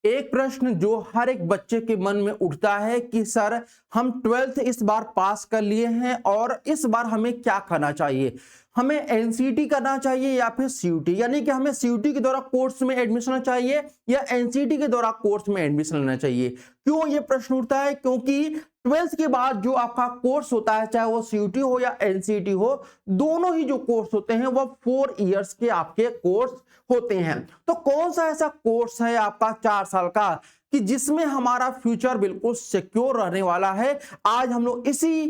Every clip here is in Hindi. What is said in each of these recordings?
एक प्रश्न जो हर एक बच्चे के मन में उठता है कि सर हम 12th इस बार पास कर लिए हैं और इस बार हमें क्या करना चाहिए, हमें एनसीटी करना चाहिए या फिर सीयूटी, यानी कि हमें सीयूटी के द्वारा कोर्स में एडमिशन लेना चाहिए या एनसीटी के द्वारा कोर्स में एडमिशन लेना चाहिए। क्यों ये प्रश्न उठता है? क्योंकि 12th के बाद जो आपका कोर्स होता है, चाहे वो सीयूटी हो या एनसीटी हो, दोनों ही जो कोर्स होते हैं वो 4 इयर्स के आपके कोर्स होते हैं। तो कौन सा ऐसा कोर्स है आपका 4 साल का कि जिसमें हमारा फ्यूचर बिल्कुल सिक्योर रहने वाला है? आज हम लोग इसी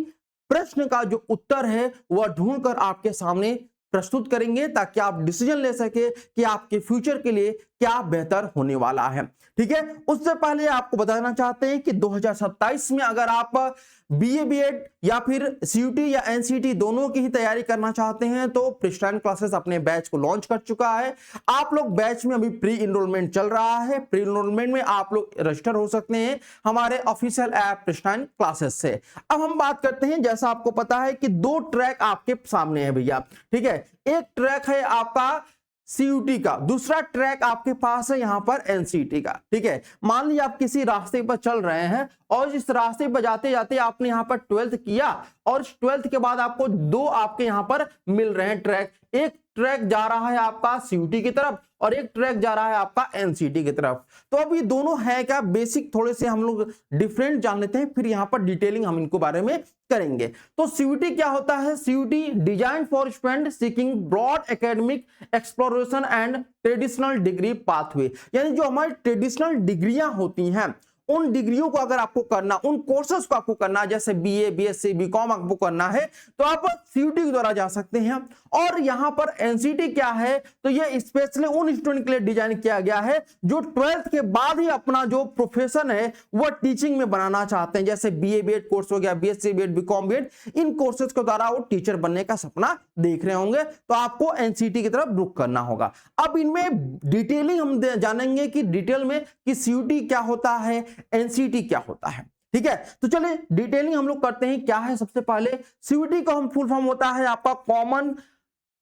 प्रश्न का जो उत्तर है वह ढूंढकर आपके सामने प्रस्तुत करेंगे ताकि आप डिसीजन ले सके कि आपके फ्यूचर के लिए क्या बेहतर होने वाला है। ठीक है, उससे पहले आपको बताना चाहते हैं कि 2027 में अगर आप बीए बीएड या फिर सीयूटी या एनसीटी दोनों की ही तैयारी करना चाहते हैं तो प्रिस्टाइन क्लासेस अपने बैच को लॉन्च कर चुका है। आप लोग बैच में अभी प्री इनरोलमेंट चल रहा है। प्री इनरोलमेंट में आप लोग रजिस्टर हो सकते हैं हमारे ऑफिशियल ऐप प्रिस्टाइन क्लासेस से। अब हम बात करते हैं, जैसा आपको पता है कि 2 ट्रैक आपके सामने है भैया। ठीक है, एक ट्रैक है आपका सीयूटी का, दूसरा ट्रैक आपके पास है यहां पर एनसीटी का। ठीक है, मान लीजिए आप किसी रास्ते पर चल रहे हैं और इस रास्ते पर जाते जाते आपने यहां पर 12th किया और 12th के बाद आपको 2 आपके यहां पर मिल रहे हैं ट्रैक। एक ट्रैक जा रहा है आपका सीयूटी की तरफ और एक ट्रैक जा रहा है आपका एनसीटी की तरफ। तो अब ये दोनों है क्या, बेसिक थोड़े से हम लोग डिफरेंट जान लेते हैं, फिर यहां पर डिटेलिंग हम इनको बारे में करेंगे। तो सीयूटी क्या होता है? CUT design for student seeking broad academic exploration and traditional degree pathway, यानी जो हमारी ट्रेडिशनल डिग्रियां होती हैं उन डिग्रियों को अगर आपको करना, उन कोर्सेज को आपको करना, जैसे बीए बीएससी बीकॉम आपको करना है तो आप सीयूटी के द्वारा जा सकते हैं। और यहां पर एनसीटी क्या है, तो ये स्पेशली उन स्टूडेंट के लिए डिजाइन किया गया है जो 12th के बाद ही अपना जो प्रोफेशन है वो टीचिंग में बनाना चाहते हैं, जैसे बीए बीएड कोर्स हो गया, बीएससी बीएड बीकॉम बीएड, इन कोर्सेज के द्वारा वो टीचर बनने का सपना देख रहे होंगे तो आपको एनसीटी की तरफ रुख करना होगा। अब इनमें डिटेलिंग हम जानेंगे कि डिटेल में कि सीयूटी क्या होता है, एनसीटी क्या होता है। ठीक है, तो चलिए डिटेलिंग हम लोग करते हैं। क्या है, सबसे पहले सीयूटी का हम फुल फॉर्म होता है आपका कॉमन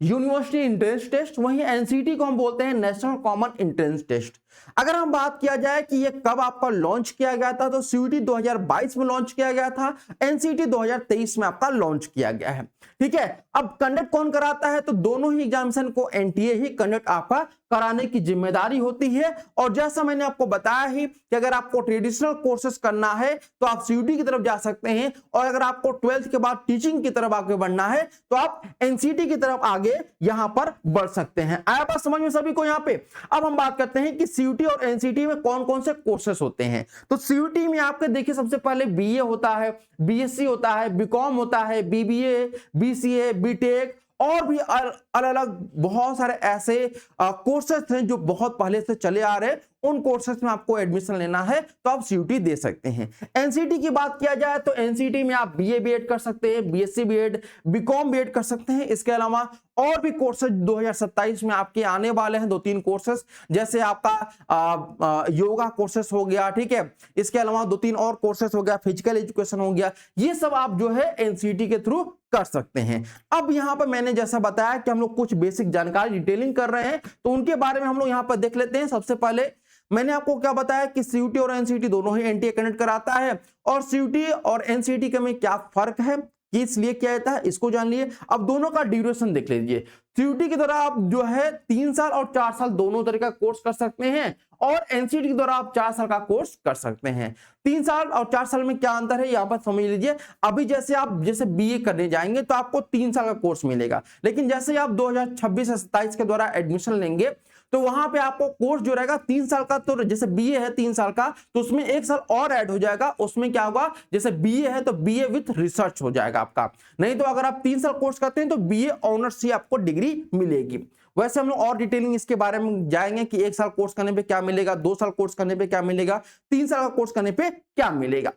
यूनिवर्सिटी एंट्रेंस टेस्ट, वहीं एनसीटी को हम बोलते हैं नेशनल कॉमन एंट्रेंस टेस्ट। अगर हम बात किया जाए कि ये कब आपका लॉन्च किया गया था, तो सीयूटी 2022 में लॉन्च किया गया था, एनसीटी 2023 में आपका लॉन्च किया गया है। ठीक है, अब कंडक्ट कौन कराता है, तो दोनों ही एग्जामिनेशन को एनटीए ही कंडक्ट आपका कराने की जिम्मेदारी होती है। और जैसा मैंने आपको बताया ही कि अगर आपको ट्रेडिशनल कोर्सेज करना है तो आप सीयूटी की तरफ जा सकते हैं, और अगर आपको 12th के बाद टीचिंग की तरफ आगे बढ़ना है तो आप एनसीटी की तरफ आगे यहां पर बढ़ सकते हैं। आया बात समझ में सभी को? यहां पे अब हम बात करते हैं कि सीयूटी और एनसीटी में कौन कौन से कोर्सेस होते हैं। तो सीयूटी में आपके देखिए सबसे पहले बीए होता है, बीएससी होता है, बीकॉम होता है, बीबीए, बीसीए, बीटेक और भी अलग अलग बहुत सारे ऐसे कोर्सेस हैं जो बहुत पहले से चले आ रहे हैं। उन कोर्सेस में आपको एडमिशन लेना है तो आप सीयूटी दे सकते हैं। एनसीटी की बात किया जाए तो एनसीटी में आप बीए बीएड कर सकते हैं, बीएससी बीएड, बीकॉम बीएड कर सकते हैं। इसके अलावा और भी कोर्सेज 2027 में आपके आने वाले हैं, 2-3 कोर्सेज, जैसे आपका योगा कोर्सेस हो गया। ठीक है, इसके अलावा 2-3 और कोर्सेस हो गया, फिजिकल एजुकेशन हो गया, ये सब आप जो है एनसीटी के थ्रू कर सकते हैं। अब यहां पर मैंने जैसा बताया कि हम लोग कुछ बेसिक जानकारी डिटेलिंग कर रहे हैं तो उनके बारे में हम लोग यहां पर देख लेते हैं। सबसे पहले मैंने आपको क्या बताया कि सीयूटी और एनसीटी दोनों ही एनटीए कंडक्ट कराता है, और सीयूटी और एनसीटी के में क्या फर्क है, किस लिए किया जाता है, इसको जान लिए। अब दोनों का ड्यूरेशन देख लीजिए। सीयूटी की द्वारा आप जो है 3 साल और 4 साल दोनों तरह का कोर्स कर सकते हैं, और एनसीटी के द्वारा आप 4 साल का कोर्स कर सकते हैं। 3 साल और 4 साल में क्या अंतर है यहां पर समझ लीजिए। अभी जैसे आप बीए करने जाएंगे तो आपको 3 साल का कोर्स मिलेगा, लेकिन जैसे आप 2026 से 27 के द्वारा एडमिशन लेंगे तो वहां पे आपको कोर्स जो रहेगा 3 साल का, तो जैसे बीए है 3 साल का तो उसमें 1 साल और ऐड हो जाएगा। उसमें क्या होगा, जैसे बीए है तो बीए विथ रिसर्च हो जाएगा आपका। नहीं तो अगर आप 3 साल कोर्स करते हैं तो बीए ऑनर्स से आपको डिग्री मिलेगी। वैसे हम लोग और डिटेलिंग इसके बारे में जाएंगे कि 1 साल कोर्स करने पे क्या मिलेगा, 2 साल कोर्स करने पे क्या मिलेगा, 3 साल का कोर्स करने पे क्या मिलेगा।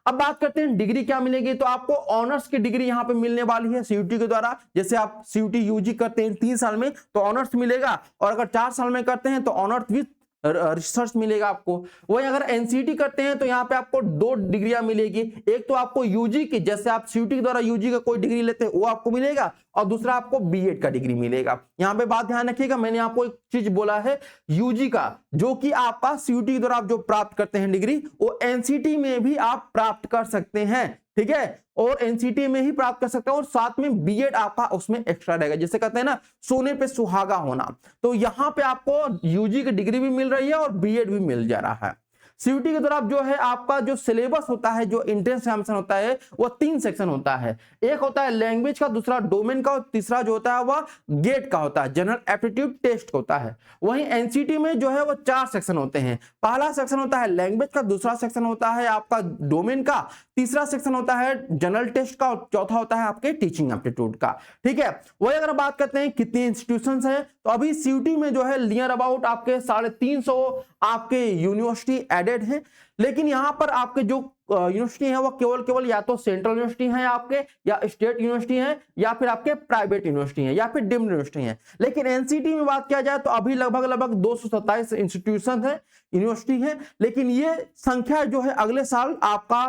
अब बात करते हैं डिग्री क्या मिलेगी। तो आपको ऑनर्स की डिग्री यहां पे मिलने वाली है सीयूटी के द्वारा। जैसे आप सीयूटी यूजी करते हैं 3 साल में तो ऑनर्स मिलेगा, और अगर 4 साल में करते हैं तो ऑनर्स विथ रिसर्च मिलेगा आपको। वही अगर एनसीटी करते हैं तो यहाँ पे आपको 2 डिग्रियां मिलेगी। एक तो आपको यूजी की, जैसे आप सीयूटी के द्वारा यूजी का कोई डिग्री लेते हैं वो आपको मिलेगा, और दूसरा आपको बीएड का डिग्री मिलेगा। यहाँ पे बात ध्यान रखिएगा, मैंने आपको एक चीज बोला है यूजी का, जो कि आपका सीयूटी के द्वारा आप जो प्राप्त करते हैं डिग्री, वो एनसीटी में भी आप प्राप्त कर सकते हैं, ठीक है, और एनसीटी में ही प्राप्त कर सकते हैं, और साथ में बीएड आपका उसमें एक्स्ट्रा रहेगा। जैसे कहते हैं ना सोने पे सुहागा होना, तो यहां पे आपको यूजी की डिग्री भी मिल रही है और बीएड भी मिल जा रहा है। सीयूटी के द्वारा जो है आपका जो सिलेबस होता है, जो एंट्रेंस एग्जामिनेशन होता है, वो 3 सेक्शन होता है। एक होता है लैंग्वेज का, दूसरा डोमेन का, और तीसरा जो होता है वह गेट का होता है, जनरल एप्टीट्यूड टेस्ट होता है। वहीं एनसीटी में जो है वो 4 सेक्शन होते हैं। पहला सेक्शन होता है लैंग्वेज का, दूसरा सेक्शन होता है आपका डोमेन का, तीसरा सेक्शन होता है जनरल टेस्ट का, और चौथा होता है आपके टीचिंग एप्टीट्यूड का, ठीक है। वही अगर बात करते हैं कितनी इंस्टीट्यूशंस हैं, तो अभी सीयूटी में जो है नियर अबाउट आपके 350 आपके यूनिवर्सिटी एडेड हैं। लेकिन यहां पर आपके जो यूनिवर्सिटी है वो केवल या तो सेंट्रल यूनिवर्सिटी है आपके, या स्टेट यूनिवर्सिटी है, या फिर आपके प्राइवेट यूनिवर्सिटी है, या फिर डीम्ड यूनिवर्सिटी है। लेकिन एनसीटी में बात किया जाए तो अभी लगभग 227 इंस्टीट्यूशन है, यूनिवर्सिटी है। लेकिन ये संख्या जो है अगले साल आपका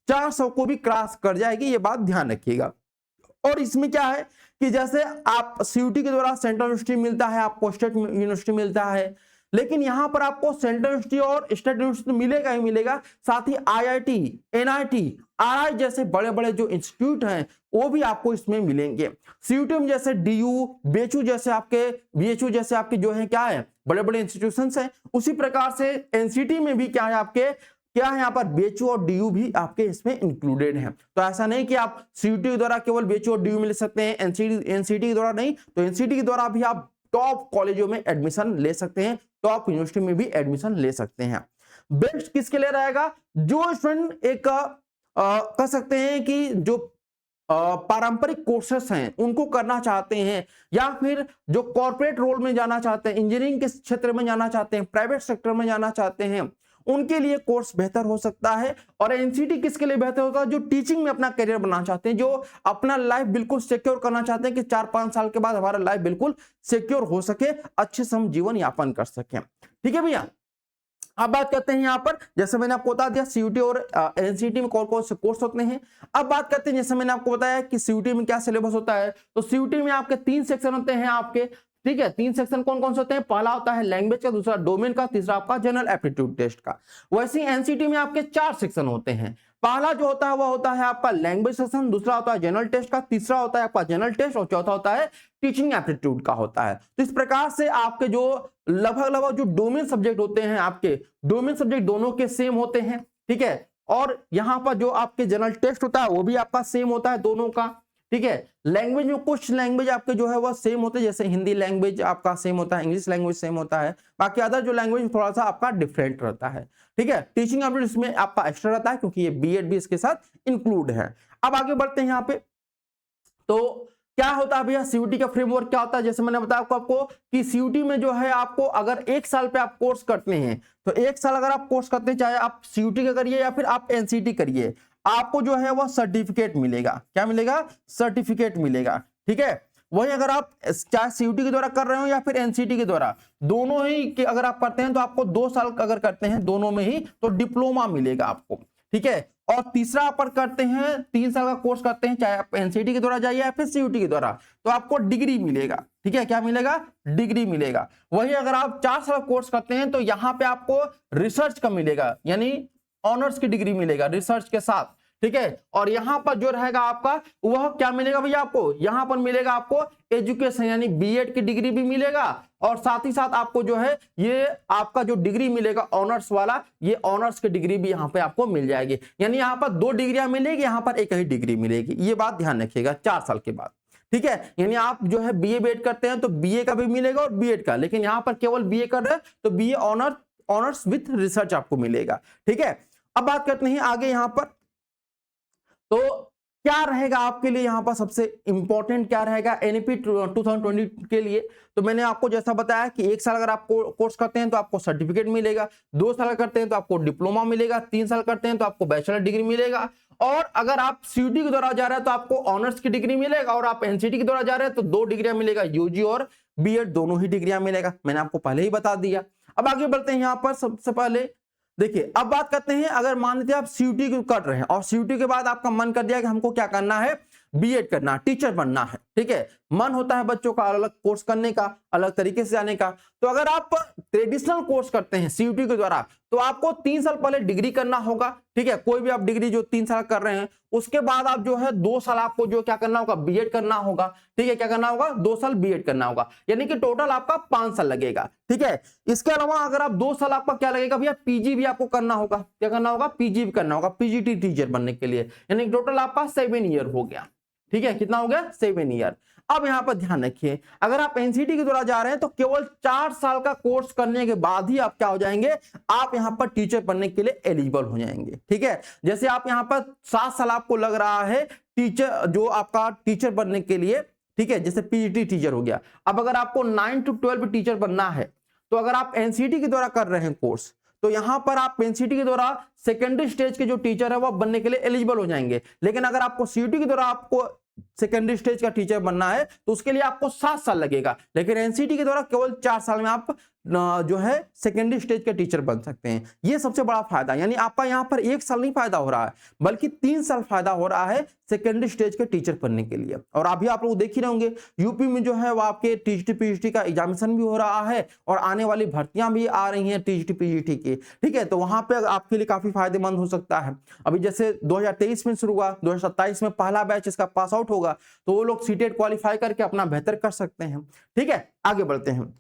400 को भी क्रॉस कर जाएगी, ये बात ध्यान रखिएगा। और इसमें क्या है कि जैसे आप सीयूटी के द्वारा सेंट्रल यूनिवर्सिटी मिलता है, आपको स्टेट यूनिवर्सिटी मिलता है, लेकिन यहां पर आपको सेंट्रल यूनिवर्सिटी और स्टेट यूनिवर्सिटी मिलेगा ही मिलेगा, साथ ही आईआईटी, एनआईटी, आरआई जैसे बड़े बड़े जो इंस्टीट्यूट हैं वो भी आपको इसमें मिलेंगे। सीयूटी में जैसे डीयू, बीएचयू जैसे आपके जो है क्या है बड़े बड़े इंस्टीट्यूशंस हैं, उसी प्रकार से एनसीटी में भी क्या है आपके यहाँ पर बीएचयू और डीयू भी आपके इसमें इंक्लूडेड हैं। तो ऐसा नहीं कि आप सीयूटी के द्वारा केवल बीएचयू और डीयू मिल सकते हैं, एनसीटी के द्वारा नहीं, तो एनसीटी के द्वारा भी आप टॉप कॉलेजों में एडमिशन ले सकते हैं, टॉप यूनिवर्सिटी में भी एडमिशन ले सकते हैं। बेस्ट किसके लिए रहेगा? जो स्टूडेंट एक कह सकते हैं कि जो पारंपरिक कोर्सेस हैं उनको करना चाहते हैं, या फिर जो कॉर्पोरेट रोल में जाना चाहते हैं, इंजीनियरिंग के क्षेत्र में जाना चाहते हैं, प्राइवेट सेक्टर में जाना चाहते हैं, उनके लिए कोर्स बेहतर हो सकता है। और एनसीटी किसके लिए बेहतर होता है? जो टीचिंग में अपना करियर बनाना चाहते हैं, जो अपना लाइफ बिल्कुल सिक्योर करना चाहते हैं कि 4-5 साल के बाद हमारा लाइफ बिल्कुल सिक्योर हो सके, अच्छे से हम जीवन यापन कर सकें। ठीक है भैया, अब बात करते हैं यहाँ पर, जैसे मैंने आपको बता दिया सीयूटी और एनसीटी में कौन कौन से कोर्स होते हैं। अब बात करते हैं, जैसे मैंने आपको बताया कि सीयूटी में क्या सिलेबस होता है, तो सीयूटी में आपके 3 सेक्शन होते हैं आपके, ठीक है। 3 सेक्शन कौन कौन से होते हैं? पहला होता है लैंग्वेज का, दूसरा डोमेन का, तीसरा आपका जनरल एप्टीट्यूड टेस्ट का। वैसे ही एनसीटी में आपके 4 सेक्शन होते हैं। पहला जो होता है वह होता है आपका लैंग्वेज सेक्शन, दूसरा होता है जनरल टेस्ट का, तीसरा होता है आपका जनरल टेस्ट, और चौथा होता है टीचिंग एप्टीट्यूड का होता है। तो इस प्रकार से आपके जो लगभग जो डोमेन सब्जेक्ट होते हैं, आपके डोमेन सब्जेक्ट दोनों के सेम होते हैं, ठीक है। और यहां पर जो आपके जनरल टेस्ट होता है वो भी आपका सेम होता है दोनों का, ठीक है। लैंग्वेज में कुछ लैंग्वेज आपके जो है वह सेम होते हैं, जैसे हिंदी लैंग्वेज आपका सेम होता है, इंग्लिश लैंग्वेज सेम होता है, बाकी अदर जो लैंग्वेज थोड़ा सा आपका डिफरेंट रहता है, ठीक है। टीचिंग एप्टीट्यूड इसमें आपका एक्स्ट्रा रहता है क्योंकि ये बीएड भी इसके साथ इंक्लूड है। अब आगे बढ़ते हैं यहाँ पे, तो क्या होता है भैया सीयूटी का फ्रेमवर्क क्या होता है? जैसे मैंने बताया आपको कि सीयूटी में जो है आपको अगर 1 साल पे आप कोर्स करते हैं, तो 1 साल अगर आप कोर्स करते हैं, चाहे आप सीयूटी का करिए या फिर आप एनसीटी करिए, आपको जो है वह सर्टिफिकेट मिलेगा। क्या मिलेगा? सर्टिफिकेट मिलेगा, ठीक है। वही अगर आप चाहे सीयूटी के द्वारा कर रहे हो या फिर एनसीटी के द्वारा, दोनों ही के अगर आप करते हैं तो आपको 2 साल अगर करते हैं दोनों में ही, तो डिप्लोमा मिलेगा आपको, ठीक है। और तीसरा आप करते हैं 3 साल का कोर्स करते हैं, चाहे आप एनसीटी के द्वारा जाइए या फिर सीयूटी के द्वारा, तो आपको डिग्री मिलेगा, ठीक है। क्या मिलेगा? डिग्री मिलेगा। वही अगर आप 4 साल कोर्स करते हैं तो यहाँ पे आपको रिसर्च का मिलेगा, यानी ऑनर्स की डिग्री मिलेगा रिसर्च के साथ, ठीक है। और यहां पर जो रहेगा आपका वह क्या मिलेगा भैया? आपको यहां पर मिलेगा आपको एजुकेशन, यानी बीएड की डिग्री भी मिलेगा, और साथ ही साथ आपको जो है ये आपका जो डिग्री मिलेगा ऑनर्स वाला, ये ऑनर्स की डिग्री भी यहां पे आपको मिल जाएगी। यानी यहां पर 2 डिग्रियां मिलेगी, यहां पर एक ही डिग्री मिलेगी। ये बात ध्यान रखिएगा 4 साल के बाद, ठीक है। यानी आप जो है बीए बीएड करते हैं तो बीए का भी मिलेगा और बीएड का, लेकिन यहां पर केवल बीए कर रहे हैं तो बीए ऑनर्स विथ रिसर्च आपको मिलेगा, ठीक है। अब बात करते हैं आगे यहाँ पर, तो क्या रहेगा आपके लिए यहाँ पर सबसे इंपॉर्टेंट क्या रहेगा एनईपी 2020 के लिए? तो मैंने आपको जैसा बताया कि 1 साल अगर आप कोर्स करते हैं तो आपको सर्टिफिकेट मिलेगा, 2 साल करते हैं तो आपको डिप्लोमा मिलेगा, 3 साल करते हैं तो आपको बैचलर डिग्री मिलेगा, और अगर आप सीयूटी के द्वारा जा रहे हैं तो आपको ऑनर्स की डिग्री मिलेगा, और आप एनसीटी के द्वारा जा रहे हैं तो 2 डिग्रियां मिलेगा, यूजी और बीएड दोनों ही डिग्रियां मिलेगा। मैंने आपको पहले ही बता दिया। अब आगे बढ़ते हैं। यहाँ पर सबसे पहले देखिए, अब बात करते हैं, अगर मान लीजिए आप सीयूटी कर रहे हैं और सीयूटी के बाद आपका मन कर दिया कि हमको क्या करना है, बीएड करना, टीचर बनना है, ठीक है, मन होता है बच्चों का अलग कोर्स करने का, अलग तरीके से जाने का। तो अगर आप ट्रेडिशनल कोर्स करते हैं सीयूटी के द्वारा, तो आपको 3 साल पहले डिग्री करना होगा, ठीक है, कोई भी आप डिग्री जो 3 साल कर रहे हैं, उसके बाद आप जो है 2 साल आपको जो क्या करना होगा, बीएड करना होगा, ठीक है, क्या करना होगा, 2 साल बीएड करना होगा, यानी कि टोटल आपका 5 साल लगेगा, ठीक है। इसके अलावा अगर आप 2 साल आपका क्या लगेगा भैया, पीजी भी आपको करना होगा, क्या करना होगा, पीजी भी करना होगा, पीजीटी टीचर बनने के लिए, यानी टोटल आपका 7 ईयर हो गया, ठीक है, कितना हो गया, 7 ईयर। अब यहां पर ध्यान रखिए, अगर आप एनसीटी के द्वारा जा रहे हैं तो केवल 4 साल का कोर्स करने के बाद ही आप क्या हो जाएंगे, आप यहां पर टीचर बनने के लिए एलिजिबल हो जाएंगे, ठीक है। जैसे आप यहां पर 7 साल आपको लग रहा है टीचर, जो आपका टीचर बनने के लिए, ठीक है, जैसे पीजीटी टीचर हो गया। अब अगर आपको 9 to 12 टीचर बनना है, तो अगर आप एनसीटी के द्वारा कर रहे हैं कोर्स, तो यहां पर आप एनसीटी के द्वारा सेकेंडरी स्टेज के जो टीचर है वो बनने के लिए एलिजिबल हो जाएंगे। लेकिन अगर आपको सीयूटी के द्वारा आपको सेकेंडरी स्टेज का टीचर बनना है तो उसके लिए आपको 7 साल लगेगा, लेकिन एनसीटी के द्वारा केवल 4 साल में आप जो है सेकेंडरी स्टेज के टीचर बन सकते हैं। ये सबसे बड़ा फायदा, यानी आपका यहां पर 1 साल नहीं फायदा हो रहा है, बल्कि 3 साल फायदा हो रहा है सेकेंडरी स्टेज के टीचर बनने के लिए। और अभी आप लोग देख ही रहे होंगे, यूपी में जो है वो आपके टीजीटी पीजीटी का एग्जामिनेशन भी हो रहा है और आने वाली भर्तियां भी आ रही हैं टीजीटी पीजीटी की, ठीक है। तो वहां पे आपके लिए काफी फायदेमंद हो सकता है। अभी जैसे 2023 में शुरू हुआ, 2027 में पहला बैच इसका पास आउट होगा, तो वो लोग सीटेट क्वालिफाई करके अपना बेहतर कर सकते हैं, ठीक है। आगे बढ़ते हैं।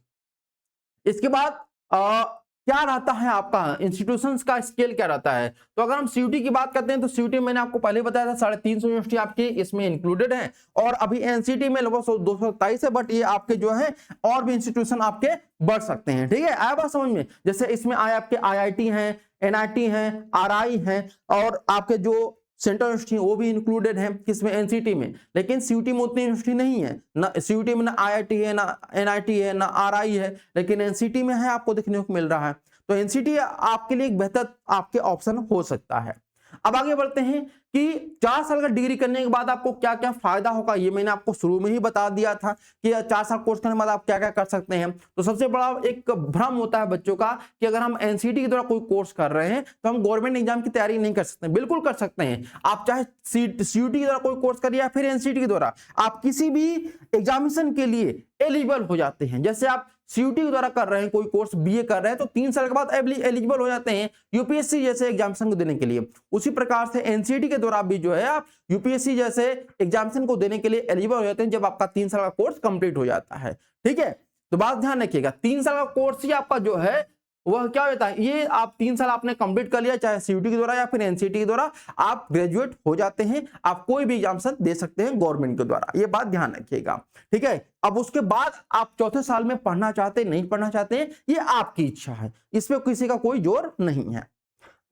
इसके बाद क्या रहता है आपका इंस्टीट्यूशंस का स्केल क्या रहता है, तो अगर हम सीयूटी की बात करते हैं तो सीयूटी मैंने आपको पहले बताया था 350 यूनिवर्सिटी आपकी इसमें इंक्लूडेड है, और अभी एनसीटी में लगभग 227 है, बट ये आपके जो है और भी इंस्टीट्यूशन आपके बढ़ सकते हैं, ठीक है। आया बात समझ में, जैसे इसमें आए आपके आईआईटी हैं, एनआईटी हैं, आरआई हैं, और आपके जो सेंट्रल यूनिवर्सिटी वो भी इंक्लूडेड है किसमें, एनसीटी में। लेकिन सीयूटी में उतनी यूनिवर्सिटी नहीं है, ना सीयूटी में ना आईआईटी है, ना एनआईटी है, ना आरआई है, लेकिन एनसीटी में है, आपको देखने को मिल रहा है। तो एनसीटी आपके लिए एक बेहतर आपके ऑप्शन हो सकता है। अब आगे बढ़ते हैं कि 4 साल का डिग्री करने के बाद आपको क्या क्या फायदा होगा, ये मैंने आपको शुरू में ही बता दिया था कि 4 साल कोर्स करने के बाद आप क्या क्या कर सकते हैं। तो सबसे बड़ा एक भ्रम होता है बच्चों का कि अगर हम एनसीटी के द्वारा कोई कोर्स कर रहे हैं तो हम गवर्नमेंट एग्जाम की तैयारी नहीं कर सकते। बिल्कुल कर सकते हैं, आप चाहे सीयूटी के द्वारा कोई कोर्स करिए या फिर एनसीटी के द्वारा, आप किसी भी एग्जामिनेशन के लिए एलिजिबल हो जाते हैं। जैसे आप सीयूटी के द्वारा कर रहे हैं कोई कोर्स, बीए कर रहे हैं, तो 3 साल के बाद एलिजिबल हो जाते हैं यूपीएससी जैसे एग्जामिनेशन को देने के लिए। उसी प्रकार से एनसीटी के द्वारा भी जो है आप यूपीएससी जैसे एग्जामिनेशन को देने के लिए एलिजिबल हो जाते हैं जब आपका 3 साल का कोर्स कंप्लीट हो जाता है, ठीक है। तो बात ध्यान रखिएगा, 3 साल का कोर्स ही आपका जो है वह क्या होता है, ये आप 3 साल आपने कंप्लीट कर लिया, चाहे सीयूटी के द्वारा या फिर एनसीटी के द्वारा, आप ग्रेजुएट हो जाते हैं, आप कोई भी एग्जामिनेशन दे सकते हैं गवर्नमेंट के द्वारा, ये बात ध्यान रखिएगा, ठीक है। अब उसके बाद आप चौथे साल में पढ़ना चाहते हैं, नहीं पढ़ना चाहते हैं, ये आपकी इच्छा है, इसमें किसी का कोई जोर नहीं है।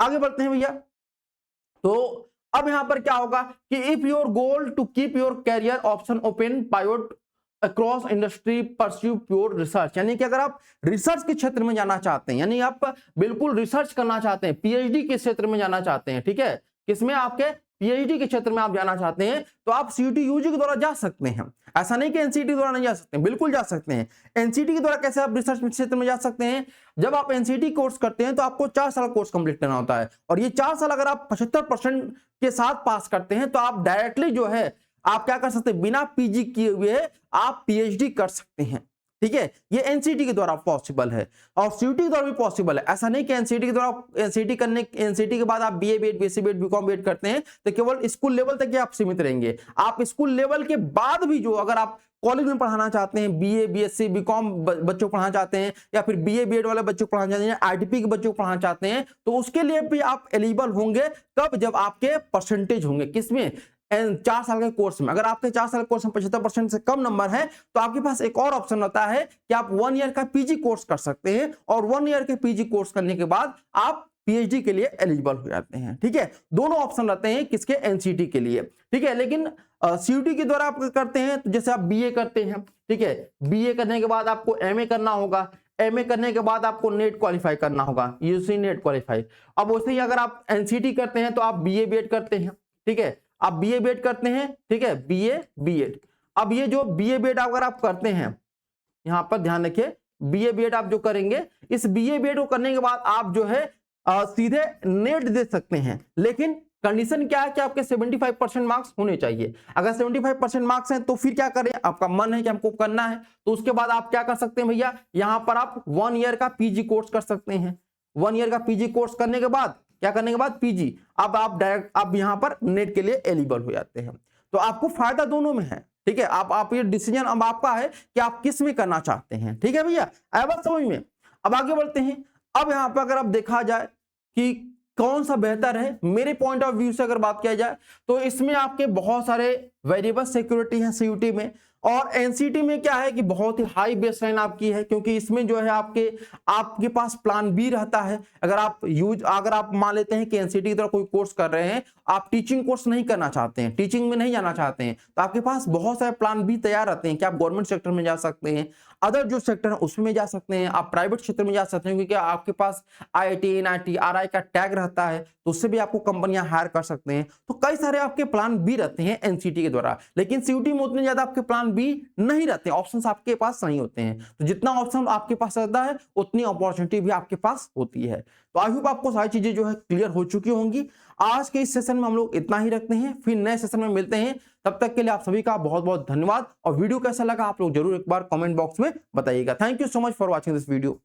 आगे बढ़ते हैं भैया। तो अब यहां पर क्या होगा कि if your goal to keep your career option open pivot across industry pursue pure research, यानी कि अगर आप रिसर्च के क्षेत्र में जाना चाहते हैं, यानी आप बिल्कुल रिसर्च करना चाहते हैं, पीएचडी के क्षेत्र में जाना चाहते हैं, ठीक है, किसमें, आपके पीएचडी के क्षेत्र में आप जाना चाहते हैं, तो आप सीयूटी यूजी के द्वारा जा सकते हैं। ऐसा नहीं कि एनसीटी द्वारा नहीं जा सकते, बिल्कुल जा सकते हैं। एनसीटी के द्वारा कैसे आप रिसर्च क्षेत्र में जा सकते हैं, जब आप एनसीटी कोर्स करते हैं तो आपको 4 साल कोर्स कंप्लीट करना होता है, और ये 4 साल अगर आप 75% के साथ पास करते हैं तो आप डायरेक्टली जो है आप क्या कर सकते हैं, बिना पीजी किए हुए आप पीएचडी कर सकते हैं, ठीक है। ये एनसीटी के द्वारा पॉसिबल है और सीयूटी के द्वारा भी पॉसिबल है। ऐसा नहीं कि एनसीटी के द्वारा एनसीटी के बाद आप BA BEd BSc BEd BCom BEd करते हैं तो केवल स्कूल लेवल तक ही आप सीमित रहेंगे। आप स्कूल लेवल के बाद भी जो अगर आप कॉलेज में पढ़ाना चाहते हैं, बीए बीएससी बीकॉम बच्चों को पढ़ाना चाहते हैं, या फिर बीए बीएड वाले बच्चों को पढ़ाना चाहते हैं, आईटीपी के बच्चों को पढ़ाना चाहते हैं, तो उसके लिए भी आप एलिजिबल होंगे। कब, जब आपके परसेंटेज होंगे किसमें, 4 साल के कोर्स में। अगर आपके 4 साल के कोर्स में 75% से कम नंबर है तो आपके पास एक और ऑप्शन होता है कि आप 1 ईयर का पीजी कोर्स कर सकते हैं, और 1 ईयर के पीजी कोर्स करने के बाद आप पीएचडी के लिए एलिजिबल हो जाते हैं, ठीक है। दोनों ऑप्शन रहते हैं किसके, एनसीटी के लिए, ठीक है। लेकिन सीयूटी के द्वारा आप करते हैं तो जैसे आप बीए करते हैं, ठीक है, बीए करने के बाद आपको एमए करना होगा, एमए करने के बाद आपको नेट क्वालिफाई करना होगा, यूजी नेट क्वालिफाई। अब वैसे ही अगर आप एनसीटी करते हैं तो आप बीए बीएड करते हैं, ठीक है, आप बीए बीएड करते हैं, ठीक है, बीए बीएड। अब ये जो बीए बीएड अगर आप करते हैं, यहां पर ध्यान रखिए, बीए बीएड आप जो करेंगे, इस बीए बीएड को करने के बाद आप जो है सीधे नेट दे सकते हैं। लेकिन कंडीशन क्या है कि आपके 75% मार्क्स होने चाहिए। अगर 75% मार्क्स हैं तो फिर क्या करें, आपका मन है कि हमको करना है, तो उसके बाद आप क्या कर सकते हैं भैया, यहां पर आप 1 ईयर का पीजी कोर्स कर सकते हैं। 1 ईयर का पीजी कोर्स करने के बाद क्या करने के बाद पीजी, अब आप डायरेक्ट आप यहां पर नेट के लिए एलिजिबल हो जाते हैं। तो आपको फायदा दोनों में है, ठीक है। आप ये डिसीजन अब आपका है कि आप किस में करना चाहते हैं, ठीक है भैया, आया बात समझ में। अब आगे बढ़ते हैं। अब यहां पर अगर आप देखा जाए कि कौन सा बेहतर है, मेरे पॉइंट ऑफ व्यू से अगर बात किया जाए तो इसमें आपके बहुत सारे वेरिएबल सिक्योरिटी है सीयूटी में, और एनसीटी में क्या है कि बहुत ही हाई बेसलाइन आपकी है, क्योंकि इसमें जो है आपके पास प्लान बी रहता है। अगर आप मान लेते हैं कि एनसीटी की तरह कोई कोर्स कर रहे हैं, आप टीचिंग कोर्स नहीं करना चाहते हैं, टीचिंग में नहीं जाना चाहते हैं, तो आपके पास बहुत सारे प्लान बी तैयार रहते हैं कि आप गवर्नमेंट सेक्टर में जा सकते हैं, अदर जो सेक्टर है उसमें जा सकते हैं, आप प्राइवेट क्षेत्र में जा सकते हैं, क्योंकि आपके पास आईआईटी एनआईटी आरआई का टैग रहता है, तो उससे भी आपको कंपनियां हायर कर सकते हैं। तो कई सारे आपके प्लान बी रहते हैं एनसीटी के द्वारा, लेकिन सीयूटी में उतने ज्यादा आपके प्लान बी नहीं रहते, ऑप्शंस आपके पास नहीं होते हैं। तो जितना ऑप्शन आपके पास रहता है उतनी अपॉर्चुनिटी भी आपके पास होती है। तो आई होप आपको सारी चीजें जो है क्लियर हो चुकी होंगी। आज के इस सेशन में हम लोग इतना ही रखते हैं, फिर नए सेशन में मिलते हैं। तब तक के लिए आप सभी का बहुत बहुत धन्यवाद, और वीडियो कैसा लगा आप लोग जरूर एक बार कमेंट बॉक्स में बताइएगा। Thank you so much for watching this video.